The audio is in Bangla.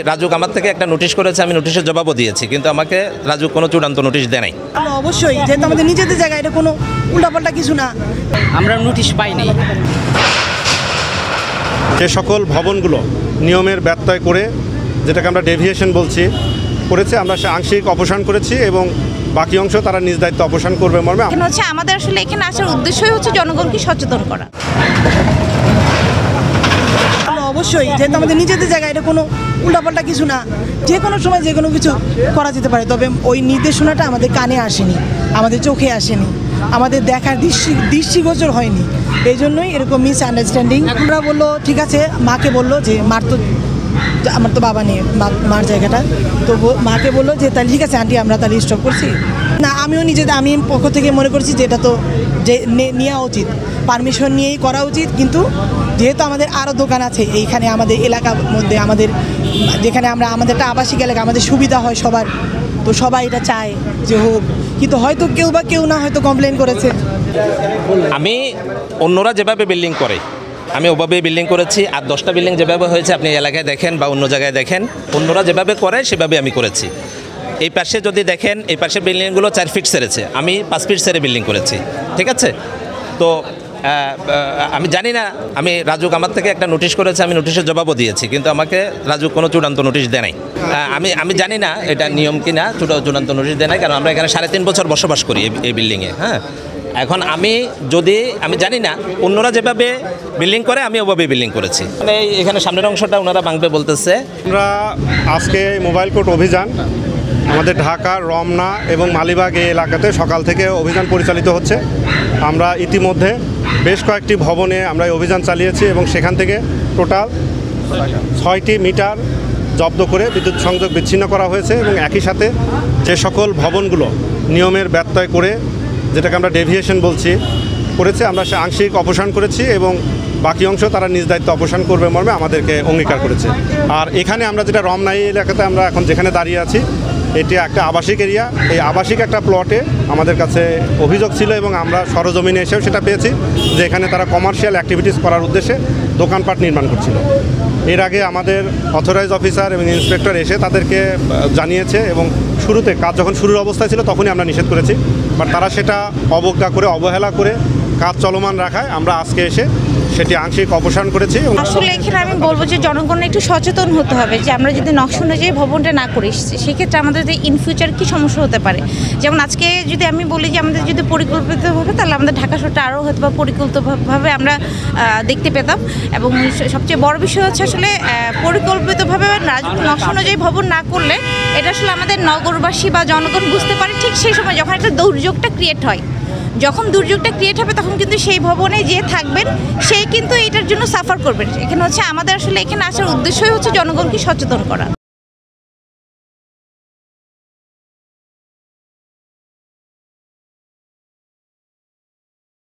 রাজুক আমার থেকে একটা নোটিশ করেছে, আমি নোটিশের জবাবও দিয়েছি, কিন্তু আমাকে রাজুক কোনো চূড়ান্ত নোটিশ দেয় নাই। অবশ্যই, যেহেতু আমাদের নিজেদের জায়গায়, এটা কোনো উল্টাপাল্টা কিছু না। আমরা নোটিশ পাইনি। যে সকল ভবনগুলো নিয়মের ব্যত্যয় করে, যেটাকে আমরা ডেভিয়েশন বলছি, করেছে, আমরা সে আংশিক অপসারণ করেছি এবং বাকি অংশ তারা নিজ দায়িত্ব অপসারণ করবে মর্মে। এখানে হচ্ছে আমাদের আসলে এখানে আসার উদ্দেশ্যই হচ্ছে জনগণকে সচেতন করা। অবশ্যই, যেহেতু আমাদের নিজেদের জায়গায়, এটা কোনো উল্টাপাল্টা কিছু না। যে কোনো সময় যে কোনো কিছু করা যেতে পারে, তবে ওই নির্দেশনাটা আমাদের কানে আসেনি, আমাদের চোখে আসেনি, আমাদের দেখার দৃষ্টিগোচর হয়নি। এই জন্যই এরকম মিস আন্ডারস্ট্যান্ডিং। আমরা বললো ঠিক আছে, মাকে বললো যে আমার তো বাবা নেই, মার জায়গাটা, তো মাকে বললো যে তাহলে ঠিক আছে আন্টি, আমরা তাহলে স্টপ করছি না। আমি পক্ষ থেকে মনে করছি যে এটা তো যে নেওয়া উচিত, পারমিশন নিয়েই করা উচিত। কিন্তু যেহেতু আমাদের আরও দোকান আছে এইখানে আমাদের এলাকার মধ্যে, যেখানে আমাদের একটা আবাসিক এলাকা, আমাদের সুবিধা হয় সবার, তো সবাই এটা চায় যে হোক। কিন্তু হয়তো কেউ না হয়তো কমপ্লেন করেছে। আমি অন্যরা যেভাবে বিল্ডিং করে আমি ওভাবেই বিল্ডিং করেছি। আর 10টা বিল্ডিং যেভাবে হয়েছে আপনি এলাকায় দেখেন বা অন্য জায়গায় দেখেন, অন্যরা যেভাবে করে সেভাবে আমি করেছি। এই পাশে যদি দেখেন, এই পাশে বিল্ডিংগুলো 4 ফিট সেরেছে, আমি 5 ফিট সেরে বিল্ডিং করেছি, ঠিক আছে? তো আমি জানি না, আমি রাজুক আমার থেকে একটা নোটিশ করেছে, আমি নোটিশের জবাবও দিয়েছি, কিন্তু আমাকে রাজুক কোনো চূড়ান্ত নোটিশ দেয় নাই। আমি জানি না এটা নিয়ম কি না, চূড়ান্ত নোটিশ দেয় নাই, কারণ আমরা এখানে 3.5 বছর বসবাস করি এই বিল্ডিংয়ে। হ্যাঁ, এখন আমি জানি না, অন্যরা যেভাবে বিল্ডিং করে আমি ওভাবে বিল্ডিং করেছি। মানে এখানে সামনের অংশটা ওনারা ভাঙবে বলতেছে। আমরা আজকে মোবাইল কোর্ট অভিযান আমাদের ঢাকা, রমনা এবং মালিবাগ এই এলাকাতে সকাল থেকে অভিযান পরিচালিত হচ্ছে। আমরা ইতিমধ্যে বেশ কয়েকটি ভবনে আমরা এই অভিযান চালিয়েছি এবং সেখান থেকে টোটাল 6টি মিটার জব্দ করে বিদ্যুৎ সংযোগ বিচ্ছিন্ন করা হয়েছে। এবং একই সাথে যে সকল ভবনগুলো নিয়মের ব্যত্যয় করে, যেটাকে আমরা ডেভিয়েশন বলছি, করেছে, আমরা সে আংশিক অপসারণ করেছি এবং বাকি অংশ তারা নিজ দায়িত্ব অপসারণ করবে মর্মে আমাদেরকে অঙ্গীকার করেছে। আর এখানে আমরা যেটা রমনাই এলাকাতে আমরা এখন যেখানে দাঁড়িয়ে আছি, এটি একটা আবাসিক এরিয়া। এই আবাসিক একটা প্লটে আমাদের কাছে অভিযোগ ছিল এবং আমরা সরজমিনে এসেও সেটা পেয়েছি যে এখানে তারা কমার্শিয়াল অ্যাক্টিভিটিস করার উদ্দেশ্যে দোকানপাট নির্মাণ করছিল। এর আগে আমাদের অথরাইজ অফিসার এবং ইন্সপেক্টর এসে তাদেরকে জানিয়েছে এবং শুরুতে কাজ যখন শুরুর অবস্থায় ছিল তখনই আমরা নিষেধ করেছি, বাট তারা সেটা অবজ্ঞা করে, অবহেলা করে কাজ চলমান রাখায় আমরা আজকে এসে সেটি আংশিক অপসারণ করেছি। আসলে এখানে আমি বলবো যে জনগণ একটু সচেতন হতে হবে যে আমরা যদি নকশা অনুযায়ী ভবনটা না করে এসেছি, সেক্ষেত্রে আমাদের যে ইন ফিউচার কী সমস্যা হতে পারে। যেমন আজকে যদি আমি বলি যে আমাদের যদি পরিকল্পিতভাবে, তাহলে আমাদের ঢাকা শহরটা আরও হয়তো বা পরিকল্পিতভাবে আমরা দেখতে পেতাম। এবং সবচেয়ে বড় বিষয় হচ্ছে আসলে পরিকল্পিতভাবে নকশা অনুযায়ী ভবন না করলে এটা আসলে আমাদের নগরবাসী বা জনগণ বুঝতে পারে ঠিক সেই সময় যখন একটা দুর্যোগটা ক্রিয়েট হয়। যখন দুর্যোগটা ক্রিয়েট হবে তখন কিন্তু সেই ভবনে যে থাকবেন সেই কিন্তু এটার জন্য সাফার করবেন। এখানে হচ্ছে আমাদের আসলে এখানে আসার উদ্দেশ্যই হচ্ছে জনগণকে সচেতন করা।